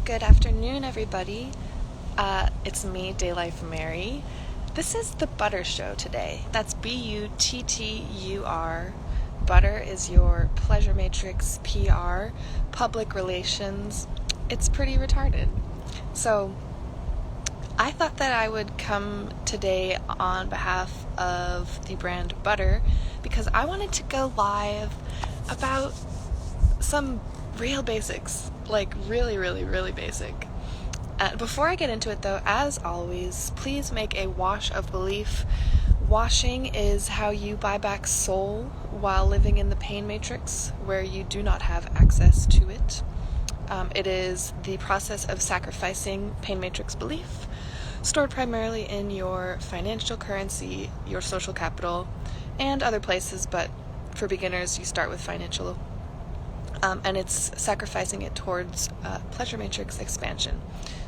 Good afternoon, everybody. It's me, DayLife Mary. This is the Butter Show today. That's Buttur. Butter is your pleasure matrix, PR, public relations. It's pretty retarded. So, I thought that I would come today on behalf of the brand Butter because I wanted to go live about some real basics, like really basic. Before I get into it though, as always, please make a wash of belief. Washing is how you buy back soul while living in the pain matrix where you do not have access to it. It is the process of sacrificing pain matrix belief, stored primarily in your financial currency, your social capital, and other places, but for beginners you start with financial. And it's sacrificing it towards pleasure matrix expansion.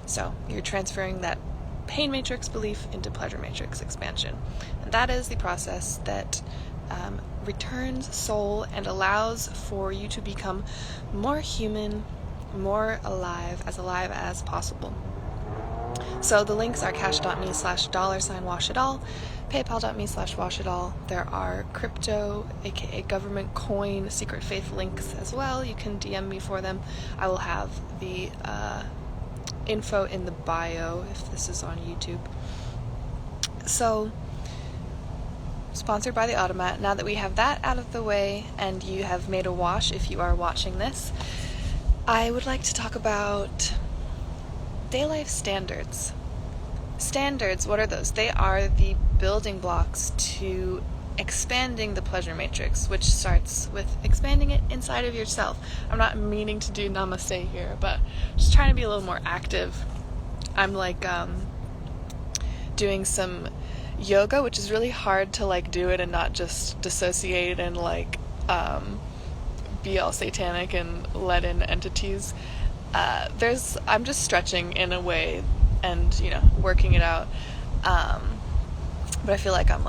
So you're transferring that pain matrix belief into pleasure matrix expansion. And that is the process that returns soul and allows for you to become more human, more alive as possible. So the links are cash.me/$washitall, paypal.me/washitall. There are crypto, aka government coin, secret faith links as well. You can DM me for them. I will have the info in the bio if this is on YouTube. So, sponsored by the Automat. Now that we have that out of the way and you have made a wash if you are watching this, I would like to talk about DayLife Standards. Standards, what are those? They are the building blocks to expanding the pleasure matrix, which starts with expanding it inside of yourself. I'm not meaning to do namaste here, but just trying to be a little more active. I'm doing some yoga, which is really hard to do it and not just dissociate and be all satanic and let in entities. I'm just stretching in a way and, working it out. But I feel like I'm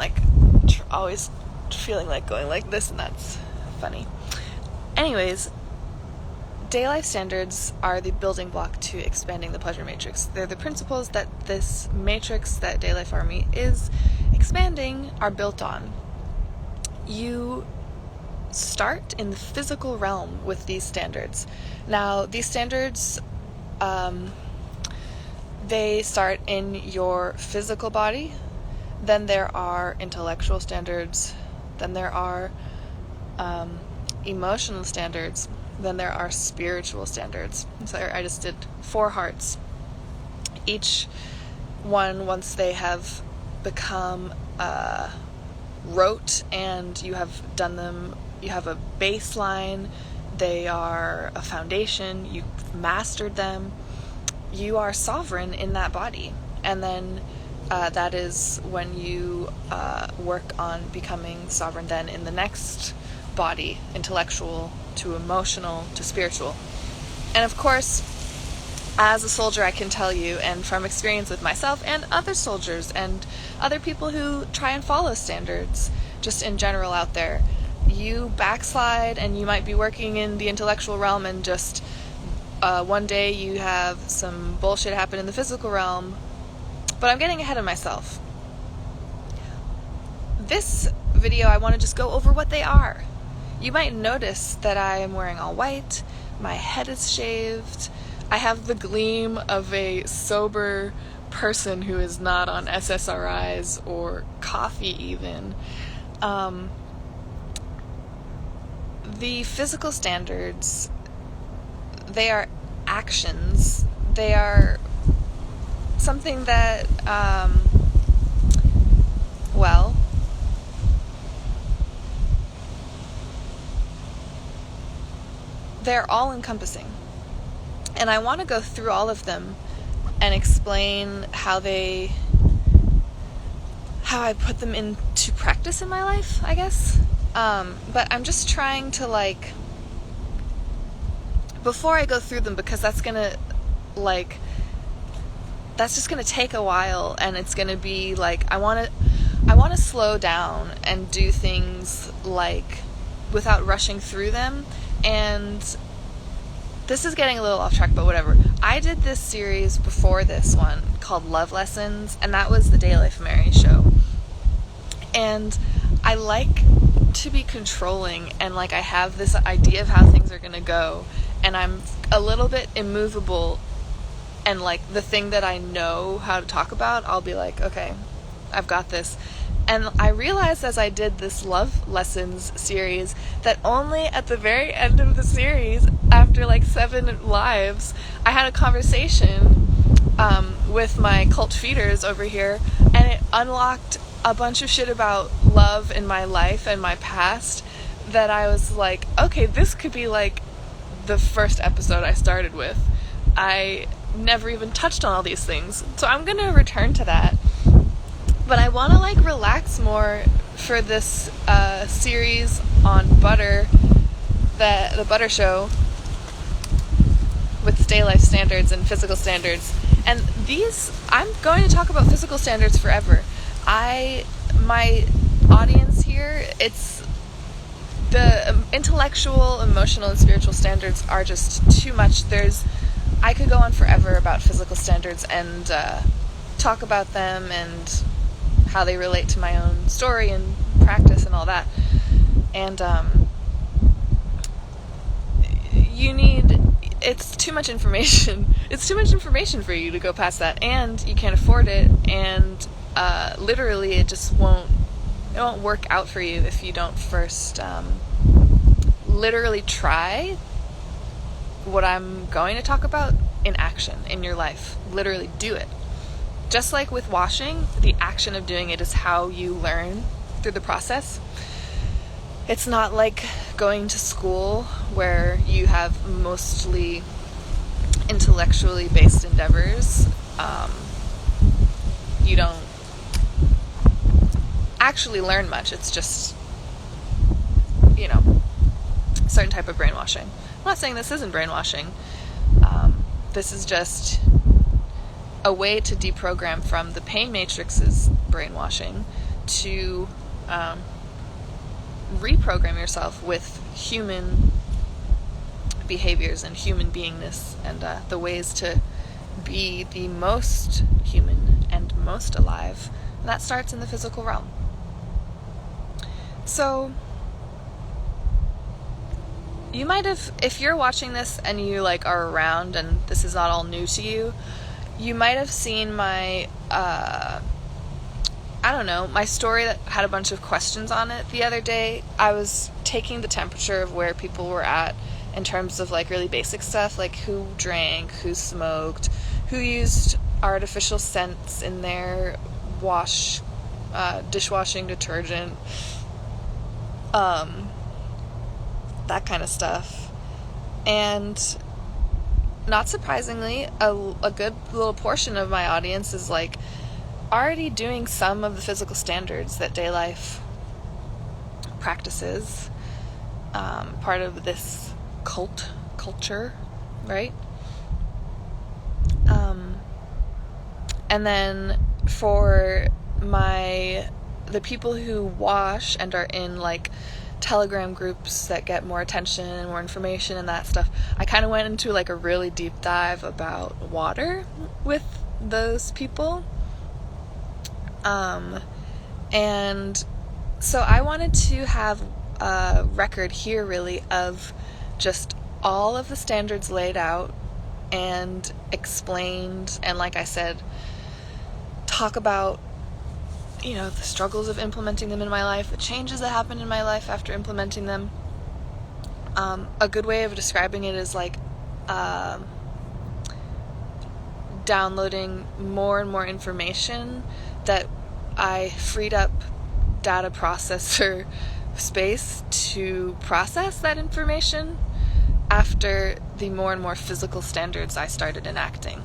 always feeling like going like this, and that's funny. Anyways, DayLife Standards are the building block to expanding the pleasure matrix. They're the principles that this matrix that DayLife Army is expanding are built on. You start in the physical realm with these standards. Now, these standards, they start in your physical body. Then there are intellectual standards. Then there are emotional standards. Then there are spiritual standards. So I just did 4 hearts. Each one, once they have become rote and you have done them, you have a baseline, they are a foundation, you've mastered them, you are sovereign in that body. And then that is when you work on becoming sovereign then in the next body, intellectual to emotional to spiritual. And of course, as a soldier, I can tell you, and from experience with myself and other soldiers and other people who try and follow standards, just in general out there, you backslide and you might be working in the intellectual realm and just one day you have some bullshit happen in the physical realm. But I'm getting ahead of myself. This video, I want to just go over what they are. You might notice that I am wearing all white, my head is shaved, I have the gleam of a sober person who is not on SSRIs or coffee even. The physical standards, they are actions, they are something that, they're all-encompassing. And I want to go through all of them and explain how I put them into practice in my life, I guess. But I'm just trying to, before I go through them, because that's just gonna take a while, and it's gonna be I want to slow down and do things without rushing through them, and this is getting a little off track, but whatever. I did this series before this one called Love Lessons, and that was the DayLife Army show. And I like to be controlling, and like I have this idea of how things are gonna go, and I'm a little bit immovable, and like the thing that I know how to talk about, I'll be like, okay, I've got this. And I realized as I did this Love Lessons series that only at the very end of the series, after like 7 lives, I had a conversation with my cult feeders over here, and it unlocked a bunch of shit about love in my life and my past that I was like, okay, this could be like the first episode I started with. I never even touched on all these things, so I'm gonna return to that. But I want to like relax more for this series on butter, the butter show with DayLife Standards and physical standards. And these, I'm going to talk about physical standards forever. My audience here, it's the intellectual, emotional, and spiritual standards are just too much. I could go on forever about physical standards and talk about them and how they relate to my own story and practice and all that. And it's too much information. It's too much information for you to go past that, and you can't afford it, and literally it won't work out for you if you don't first literally try what I'm going to talk about in action in your life. Literally do it. Just like with washing, the action of doing it is how you learn through the process. It's not like going to school where you have mostly intellectually based endeavors. You don't actually learn much. It's just, certain type of brainwashing. I'm not saying this isn't brainwashing. This is just a way to deprogram from the pain matrix's brainwashing to reprogram yourself with human behaviors and human beingness and the ways to be the most human and most alive. And that starts in the physical realm. So you might have, if you're watching this and you are around and this is not all new to you, you might have seen my my story that had a bunch of questions on it the other day. I was taking the temperature of where people were at in terms of really basic stuff, like who drank, who smoked, who used artificial scents in their dishwashing detergent, that kind of stuff. And not surprisingly, a good little portion of my audience is already doing some of the physical standards that DayLife practices, part of this culture, right? And then for the people who wash and are in Telegram groups that get more attention and more information and that stuff, I kind of went into a really deep dive about water with those people. And so I wanted to have a record here really of just all of the standards laid out and explained, and like I said, talk about the struggles of implementing them in my life, the changes that happened in my life after implementing them. A good way of describing it is downloading more and more information that I freed up data processor space to process that information after the more and more physical standards I started enacting.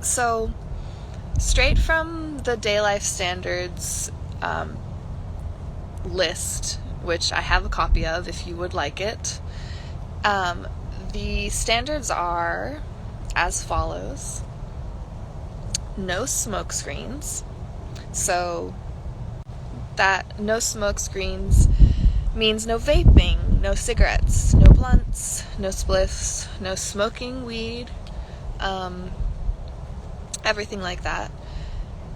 So straight from the DayLife Standards list, which I have a copy of if you would like it, the standards are as follows: no smoke screens. So that no smoke screens means no vaping, no cigarettes, no blunts, no spliffs, no smoking weed, everything like that.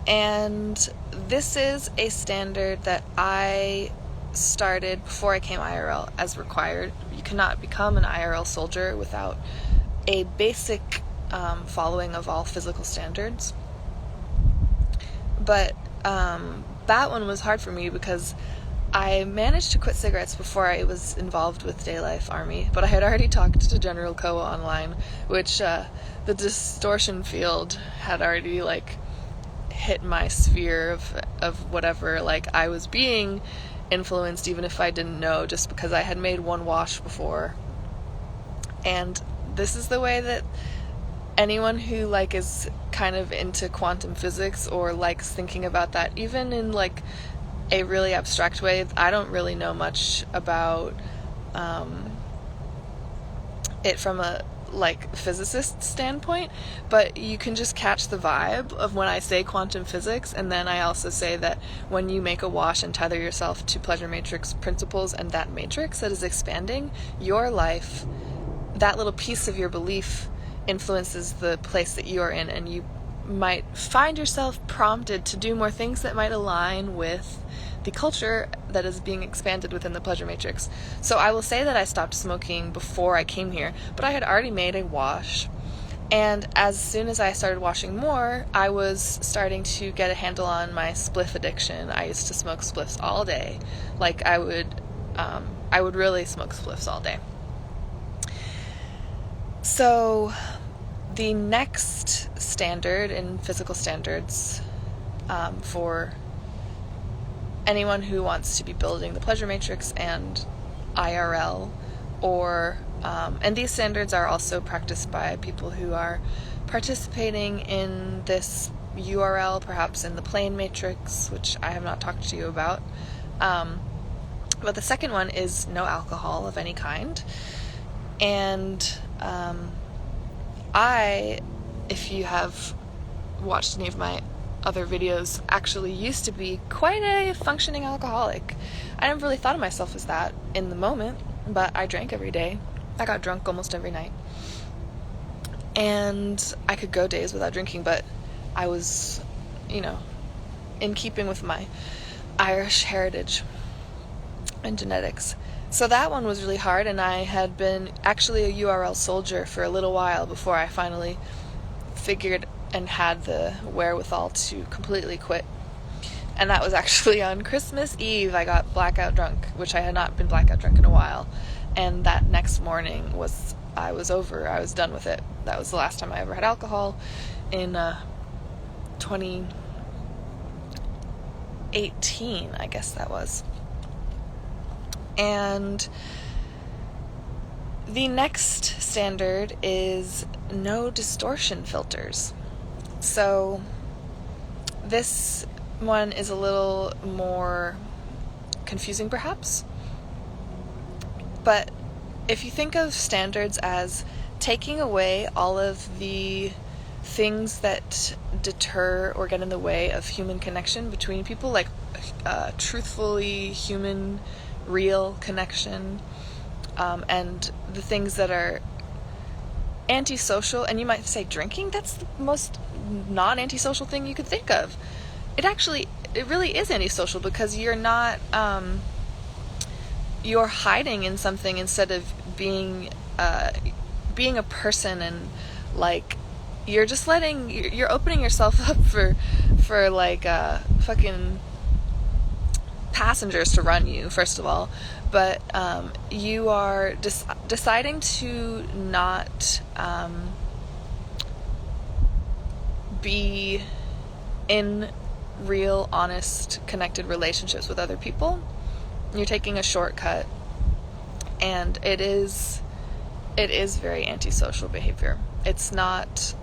And this is a standard that I started before I came IRL as required. You cannot become an IRL soldier without a basic following of all physical standards. But that one was hard for me because I managed to quit cigarettes before I was involved with DayLife Army, but I had already talked to General Koa online, which the distortion field had already hit my sphere of whatever I was being influenced, even if I didn't know, just because I had made one wash before. And this is the way that anyone who is kind of into quantum physics or likes thinking about that, even in a really abstract way. I don't really know much about it from a physicist standpoint, but you can just catch the vibe of when I say quantum physics, and then I also say that when you make a wash and tether yourself to pleasure matrix principles and that matrix that is expanding your life, that little piece of your belief influences the place that you are in, and you might find yourself prompted to do more things that might align with the culture that is being expanded within the pleasure matrix. So I will say that I stopped smoking before I came here, but I had already made a wash, and as soon as I started washing more, I was starting to get a handle on my spliff addiction. I used to smoke spliffs all day. I would really smoke spliffs all day. So the next standard in physical standards for anyone who wants to be building the pleasure matrix and IRL, or and these standards are also practiced by people who are participating in this URL, perhaps in the plane matrix, which I have not talked to you about. But the second one is no alcohol of any kind. And if you have watched any of my other videos, actually used to be quite a functioning alcoholic. I never really thought of myself as that in the moment, but I drank every day. I got drunk almost every night. And I could go days without drinking, but I was, in keeping with my Irish heritage and genetics. So that one was really hard, and I had been actually a URL soldier for a little while before I finally figured and had the wherewithal to completely quit. And that was actually on Christmas Eve. I got blackout drunk, which I had not been blackout drunk in a while. And that next morning I was over. I was done with it. That was the last time I ever had alcohol in 2018, I guess that was. And the next standard is no distortion filters. So this one is a little more confusing, perhaps. But if you think of standards as taking away all of the things that deter or get in the way of human connection between people, truthfully human, real connection, and the things that are antisocial, and you might say drinking, that's the most non-antisocial thing you could think of. It really is antisocial, because you're not, you're hiding in something instead of being a person, and you're just you're opening yourself up for fucking passengers to run you, first of all, but you are deciding to not be in real, honest, connected relationships with other people. You're taking a shortcut, and it is very antisocial behavior. It's not,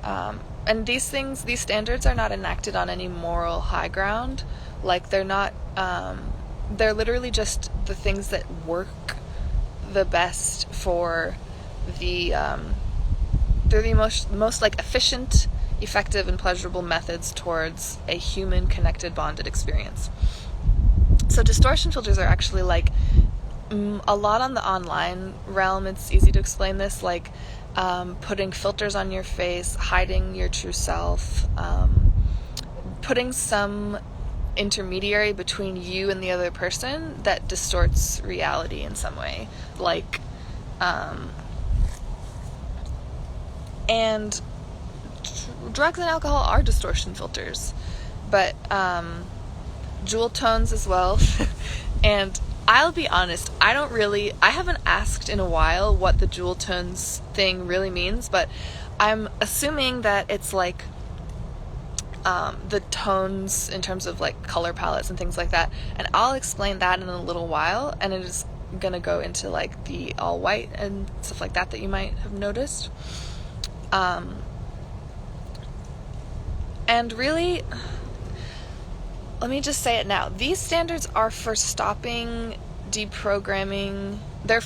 and these standards are not enacted on any moral high ground. They're not, they're literally just the things that work the best for they're the most efficient, effective, and pleasurable methods towards a human connected, bonded experience. So distortion filters are actually like a lot on the online realm. It's easy to explain this, like putting filters on your face, hiding your true self, putting some intermediary between you and the other person that distorts reality in some way, like and drugs and alcohol are distortion filters, but jewel tones as well. And I'll be honest, I haven't asked in a while what the jewel tones thing really means, but I'm assuming that it's like the tones in terms of like color palettes and things like that, and I'll explain that in a little while, and it is gonna go into like the all white and stuff like that you might have noticed. And really, let me just say it now. These standards are for stopping deprogramming. They're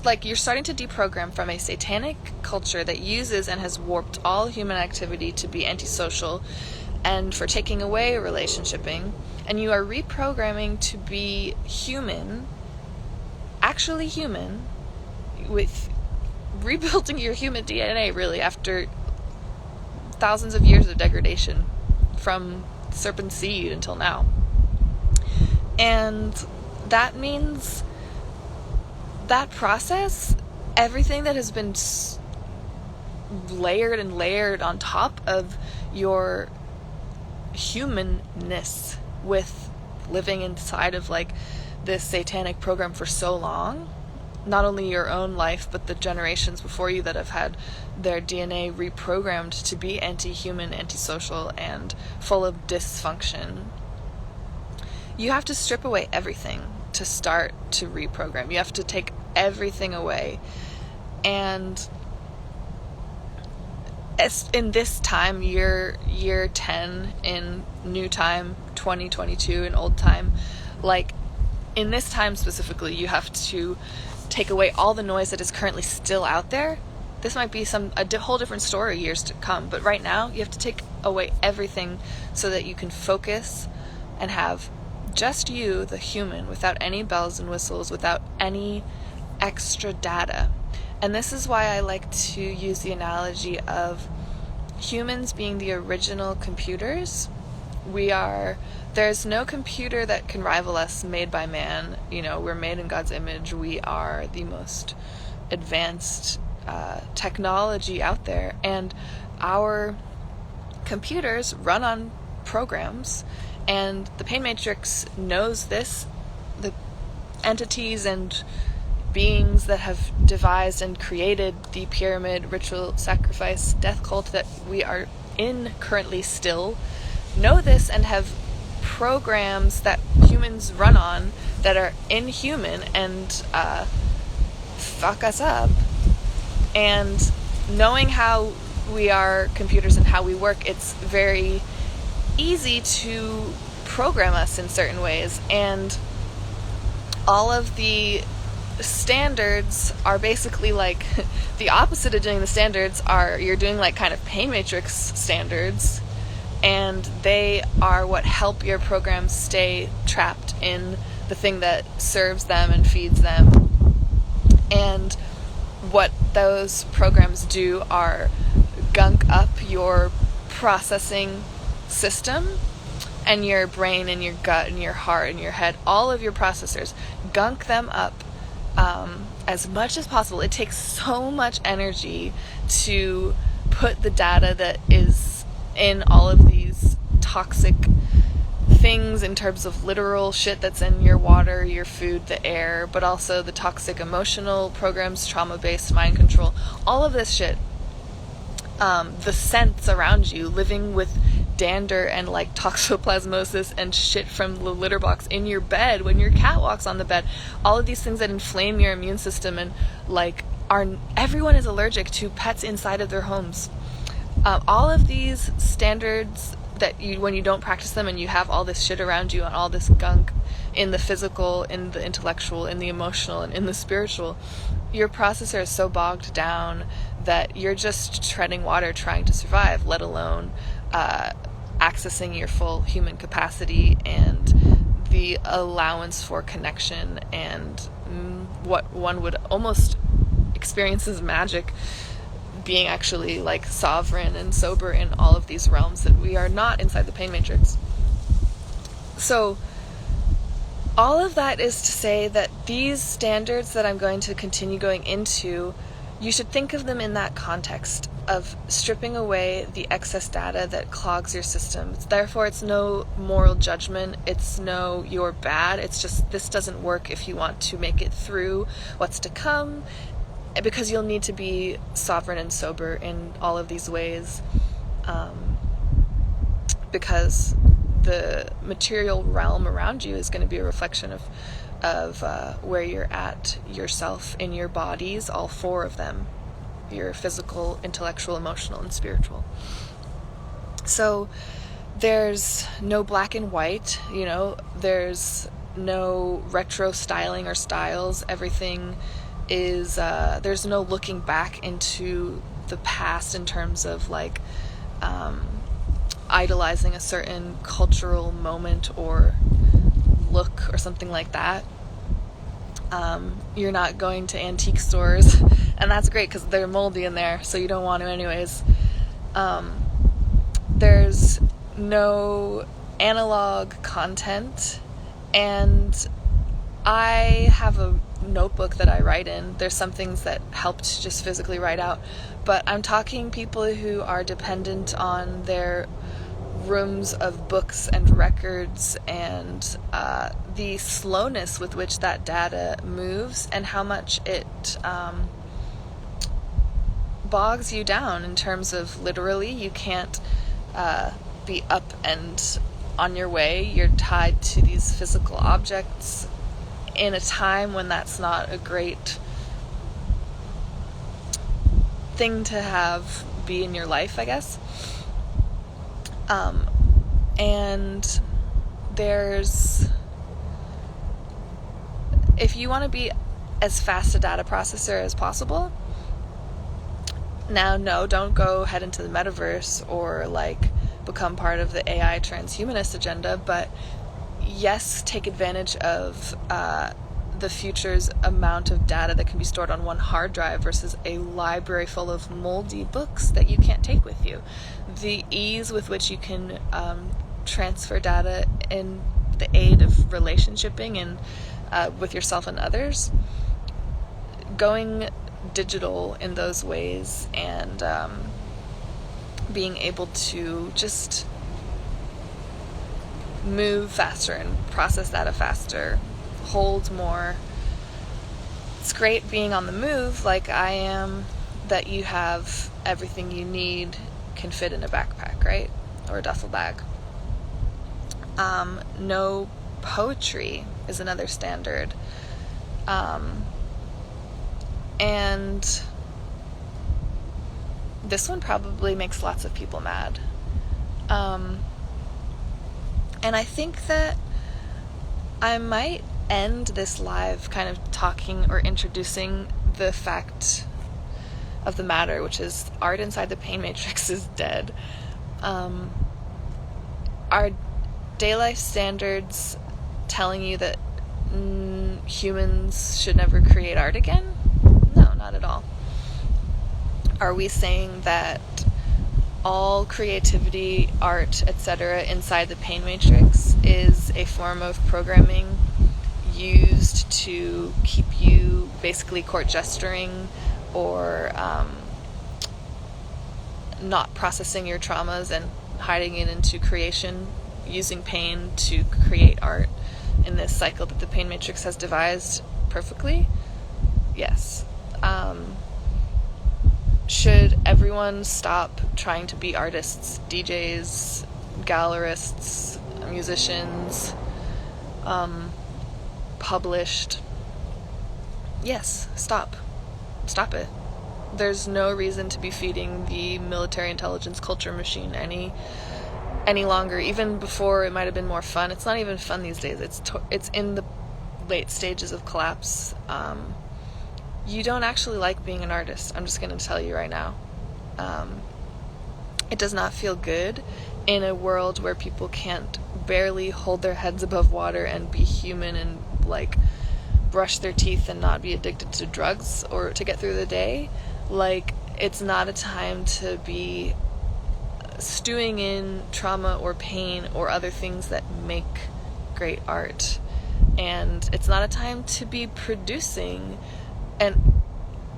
like you're starting to deprogram from a satanic culture that uses and has warped all human activity to be antisocial and for taking away relationshiping. And you are reprogramming to be human, actually human, with rebuilding your human DNA really after thousands of years of degradation from serpent seed until now. And that means that process, everything that has been layered and layered on top of your humanness with living inside of like this satanic program for so long, not only your own life, but the generations before you that have had their DNA reprogrammed to be anti-human, antisocial, and full of dysfunction. You have to strip away everything to start to reprogram. You have to take everything away. And in this time, year 10 in new time, 2022 in old time, like in this time specifically, you have to take away all the noise that is currently still out there. This might be a whole different story years to come, but right now you have to take away everything so that you can focus and have just you, the human, without any bells and whistles, without any extra data. And this is why I like to use the analogy of humans being the original computers. There's no computer that can rival us made by man. We're made in God's image. We are the most advanced technology out there, and our computers run on programs, and the pain matrix knows this. The entities and beings that have devised and created the pyramid, ritual, sacrifice, death cult that we are in currently still know this and have programs that humans run on that are inhuman and fuck us up. And knowing how we are computers and how we work, it's very easy to program us in certain ways. And all of the standards are basically like the opposite of doing the standards. You're doing like kind of pain matrix standards, and they are what help your programs stay trapped in the thing that serves them and feeds them. And what those programs do are gunk up your processing system and your brain and your gut and your heart and your head, all of your processors, gunk them up as much as possible. It takes so much energy to put the data that is in all of these toxic things in terms of literal shit that's in your water, your food, the air, but also the toxic emotional programs, trauma-based mind control, all of this shit, the scents around you, living with dander and like toxoplasmosis and shit from the litter box in your bed when your cat walks on the bed, all of these things that inflame your immune system and like everyone is allergic to pets inside of their homes. All of these standards that when you don't practice them and you have all this shit around you and all this gunk in the physical, in the intellectual, in the emotional, and in the spiritual, your processor is so bogged down that you're just treading water trying to survive, let alone accessing your full human capacity and the allowance for connection and what one would almost experience as magic, being actually like sovereign and sober in all of these realms that we are not inside the pain matrix. So all of that is to say that these standards that I'm going to continue going into, you should think of them in that context of stripping away the excess data that clogs your system. Therefore, it's no moral judgment. It's no you're bad. It's just this doesn't work if you want to make it through what's to come, because you'll need to be sovereign and sober in all of these ways, because the material realm around you is going to be a reflection of where you're at yourself in your bodies, all four of them: your physical, intellectual, emotional, and spiritual. So there's no black and white, there's no retro styling or styles. Everything is, there's no looking back into the past in terms of like idolizing a certain cultural moment or look or something like that. You're not going to antique stores, and that's great because they're moldy in there, so you don't want to anyways. There's no analog content, and I have a notebook that I write in. There's some things that helped just physically write out, but I'm talking people who are dependent on their rooms of books and records and the slowness with which that data moves and how much it bogs you down in terms of literally you can't be up and on your way. You're tied to these physical objects in a time when that's not a great thing to have be in your life, I guess. And there's, if you want to be as fast a data processor as possible, now, no, don't go head into the metaverse or like become part of the AI transhumanist agenda, but yes, take advantage of the future's amount of data that can be stored on one hard drive versus a library full of moldy books that you can't take with you. The ease with which you can transfer data in the aid of relationshiping and with yourself and others, going digital in those ways and being able to just move faster and process data faster, hold more. It's great being on the move like I am, that you have everything you need can fit in a backpack, right? Or a duffel bag. No poetry is another standard. And this one probably makes lots of people mad. And I think that I might end this live kind of talking or introducing the fact of the matter, which is art inside the pain matrix is dead. Are DayLife Standards telling you that humans should never create art again? No, not at all. Are we saying that all creativity, art, etc. inside the pain matrix is a form of programming used to keep you basically court gesturing or not processing your traumas and hiding it into creation, using pain to create art in this cycle that the pain matrix has devised perfectly? Yes. Should everyone stop trying to be artists, DJs, gallerists, musicians, published? Yes, stop. Stop it. There's no reason to be feeding the military intelligence culture machine any longer. Even before, it might have been more fun. It's not even fun these days. It's in the late stages of collapse. You don't actually like being an artist. I'm just going to tell you right now. It does not feel good. in a world where people can't barely hold their heads above water and be human and like brush their teeth and not be addicted to drugs or to get through the day, like it's not a time to be stewing in trauma or pain or other things that make great art. And it's not a time to be producing an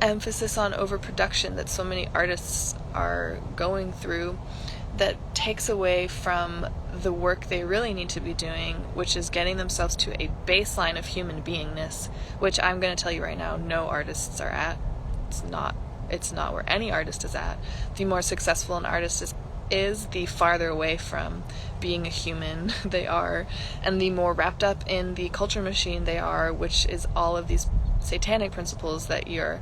emphasis on overproduction that so many artists are going through, that takes away from the work they really need to be doing, which is getting themselves to a baseline of human beingness, which I'm going to tell you right now, no artists are at. It's not where any artist is at. The more successful an artist is, the farther away from being a human they are, and the more wrapped up in the culture machine they are, which is all of these satanic principles that you're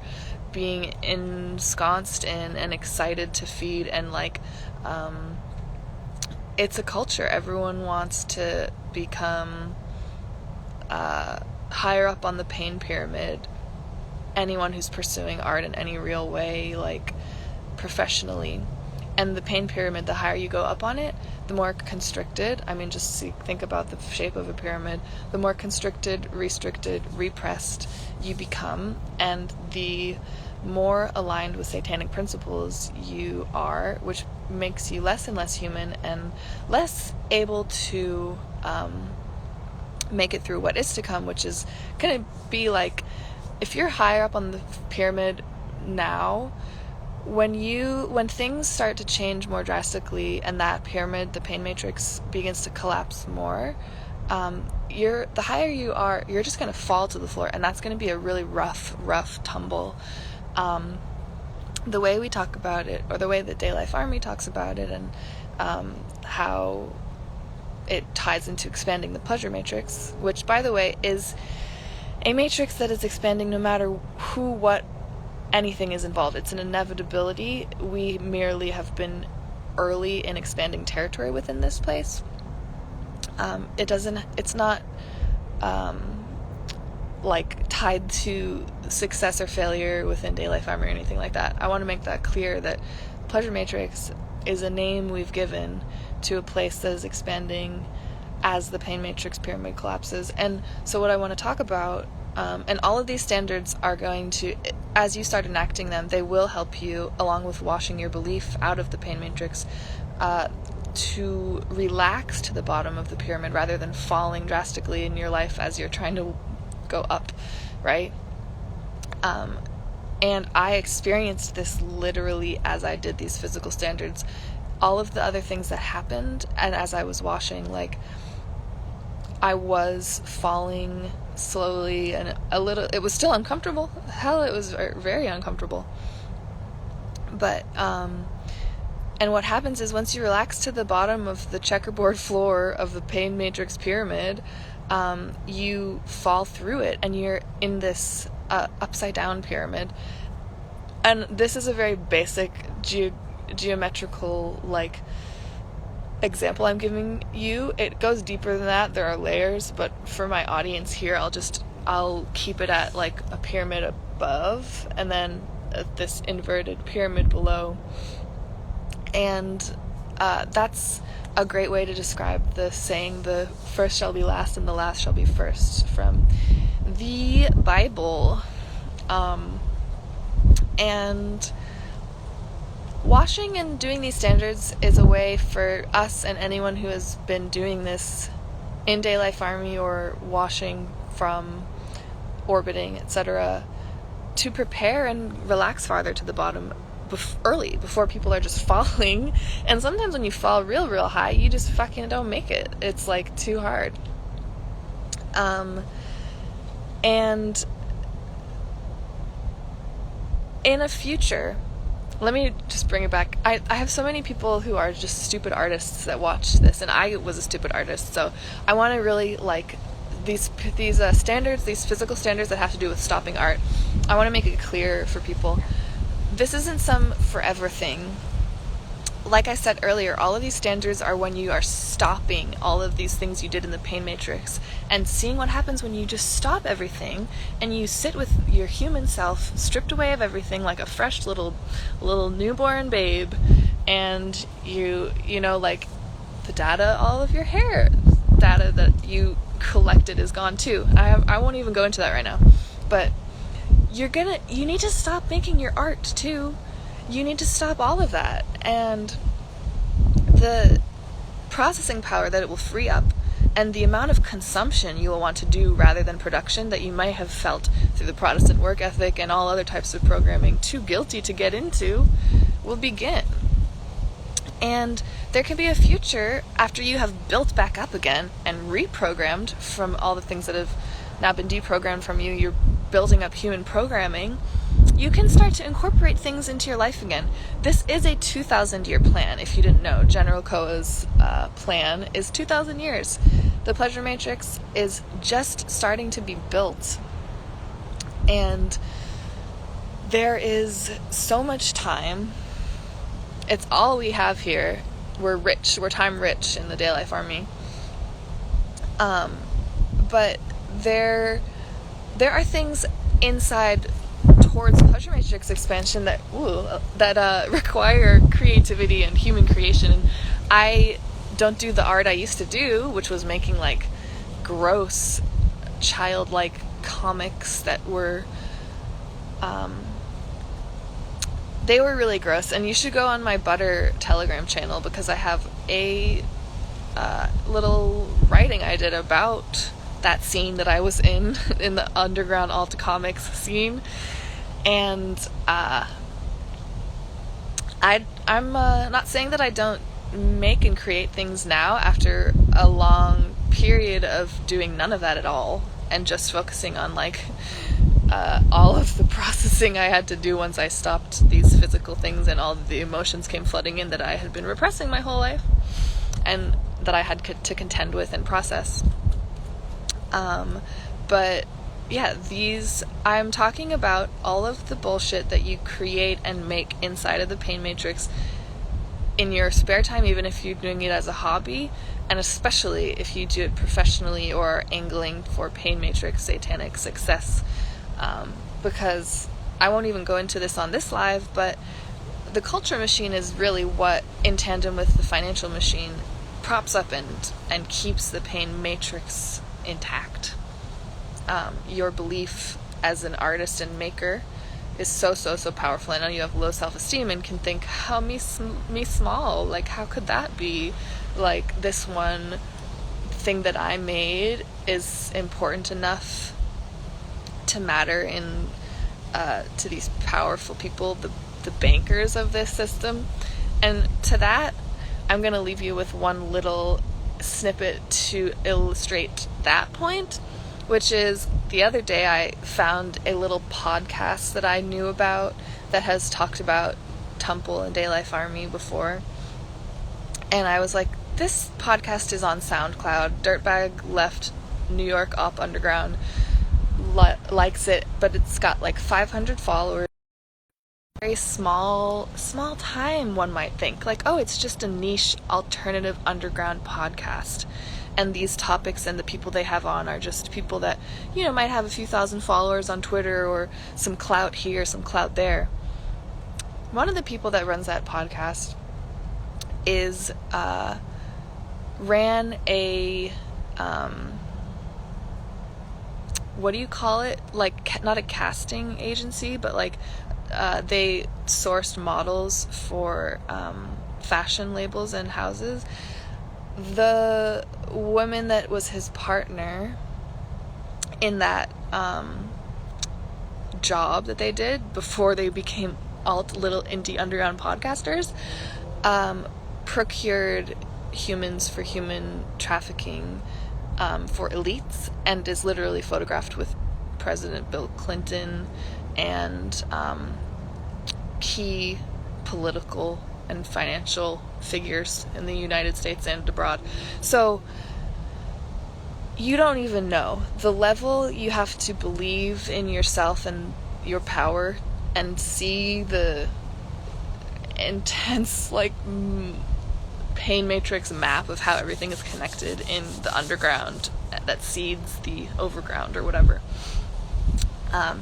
being ensconced in and excited to feed. And like it's a culture. Everyone wants to become higher up on the pain pyramid. Anyone who's pursuing art in any real way, like professionally. And the pain pyramid, the higher you go up on it, the more constricted, I mean, just think about the shape of a pyramid, the more constricted, restricted, repressed you become, and the more aligned with satanic principles you are, which makes you less and less human and less able to make it through what is to come, which is going to be like, if you're higher up on the pyramid now, when things start to change more drastically and that pyramid, the pain matrix, begins to collapse more, the higher you are, you're just going to fall to the floor, and that's going to be a really rough tumble. The way we talk about it, or the way that DayLife Army talks about it, and how it ties into expanding the pleasure matrix, which, by the way, is a matrix that is expanding no matter who, what, anything is involved. It's an inevitability. We merely have been early in expanding territory within this place. It's not like tied to success or failure within DayLife Army or anything like that. I want to make that clear, that pleasure matrix is a name we've given to a place that is expanding as the pain matrix pyramid collapses. And so what I want to talk about, and all of these standards are going to, as you start enacting them, they will help you, along with washing your belief out of the pain matrix, to relax to the bottom of the pyramid rather than falling drastically in your life as you're trying to go up, right? And I experienced this literally as I did these physical standards. All of the other things that happened, and as I was washing, like, I was falling slowly and a little. It was still uncomfortable. Hell, it was very uncomfortable. But and what happens is, once you relax to the bottom of the checkerboard floor of the pain matrix pyramid, you fall through it, and you're in this upside down pyramid. And this is a very basic geometrical like example I'm giving you. It goes deeper than that. There are layers, but for my audience here, I'll keep it at like a pyramid above, and then this inverted pyramid below. And that's a great way to describe the saying, the first shall be last and the last shall be first, from the Bible. And washing and doing these standards is a way for us and anyone who has been doing this in DayLife Army or washing from orbiting, etc., to prepare and relax farther to the bottom early, before people are just falling. And sometimes when you fall real high, you just fucking don't make it. It's like too hard. And in a future, let me just bring it back. I have so many people who are just stupid artists that watch this, and I was a stupid artist, so I want to really, like, these standards, these physical standards that have to do with stopping art, I want to make it clear for people. This isn't some forever thing. Like I said earlier, all of these standards are when you are stopping all of these things you did in the pain matrix and seeing what happens when you just stop everything and you sit with your human self stripped away of everything like a fresh little newborn babe, and you know, like, the data, all of your hair data that you collected is gone too. I won't even go into that right now, but you need to stop making your art too. You need to stop all of that, and the processing power that it will free up and the amount of consumption you will want to do rather than production that you might have felt through the Protestant work ethic and all other types of programming too guilty to get into will begin. And there can be a future after you have built back up again and reprogrammed from all the things that have now been deprogrammed from you. You're building up human programming. You can start to incorporate things into your life again. This is a 2,000-year plan, if you didn't know. General Koa's plan is 2,000 years. The pleasure matrix is just starting to be built. And there is so much time. It's all we have here. We're rich. We're time rich in the DayLife Army. But there are things inside towards pleasure matrix expansion that require creativity and human creation. And I don't do the art I used to do, which was making like gross childlike comics that were they were really gross. And you should go on my Butter Telegram channel, because I have a little writing I did about that scene that I was in the underground alt comics scene. And I'm not saying that I don't make and create things now after a long period of doing none of that at all and just focusing on like all of the processing I had to do once I stopped these physical things and all of the emotions came flooding in that I had been repressing my whole life and that I had to contend with and process. But yeah, I'm talking about all of the bullshit that you create and make inside of the pain matrix in your spare time, even if you're doing it as a hobby, and especially if you do it professionally or are angling for pain matrix satanic success. Because I won't even go into this on this live, but the culture machine is really what, in tandem with the financial machine, props up and keeps the pain matrix intact. Your belief as an artist and maker is so powerful. I know you have low self-esteem and can think, how me small, like how could that be? Like this one thing that I made is important enough to matter in to these powerful people, the bankers of this system. And to that, I'm going to leave you with one little snippet to illustrate that point, which is the other day I found a little podcast that I knew about that has talked about Temple and DayLife Army before. And I was like, this podcast is on SoundCloud. Dirtbag left New York Op Underground likes it, but it's got like 500 followers. Very small time, one might think. Like, oh, it's just a niche alternative underground podcast. And these topics and the people they have on are just people that, you know, might have a few thousand followers on Twitter or some clout here, some clout there. One of the people that runs that podcast is, ran a, what do you call it? Like, not a casting agency, but like, they sourced models for, fashion labels and houses. The woman that was his partner in that job that they did before they became little indie underground podcasters procured humans for human trafficking for elites, and is literally photographed with President Bill Clinton and key political and financial figures in the United States and abroad. So you don't even know the level you have to believe in yourself and your power and see the intense like pain matrix map of how everything is connected in the underground that seeds the overground or whatever.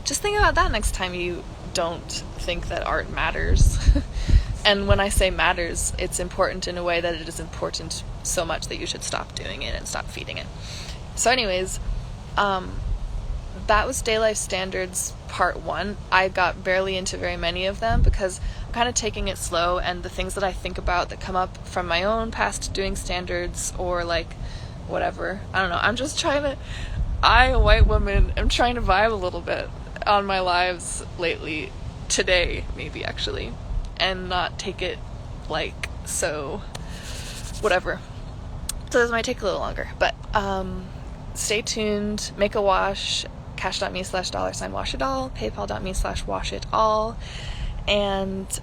Just think about that next time you don't think that art matters. And when I say matters, it's important in a way that it is important so much that you should stop doing it and stop feeding it. So anyways, that was DayLife Standards Part 1. I got barely into very many of them because I'm kind of taking it slow, and the things that I think about that come up from my own past doing standards or like whatever, I don't know, I'm just trying to, a white woman, am trying to vibe a little bit on my lives lately, today maybe actually, and not take it like so whatever. So this might take a little longer, but stay tuned. Make a wash, cash.me/$washitall, paypal.me/washitall, and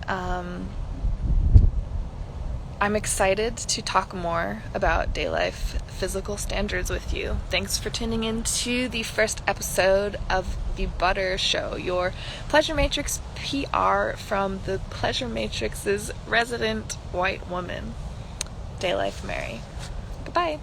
I'm excited to talk more about DayLife physical standards with you. Thanks for tuning in to the first episode of The Butter Show, your Pleasure Matrix PR from the Pleasure Matrix's resident white woman, DayLife Mary. Goodbye.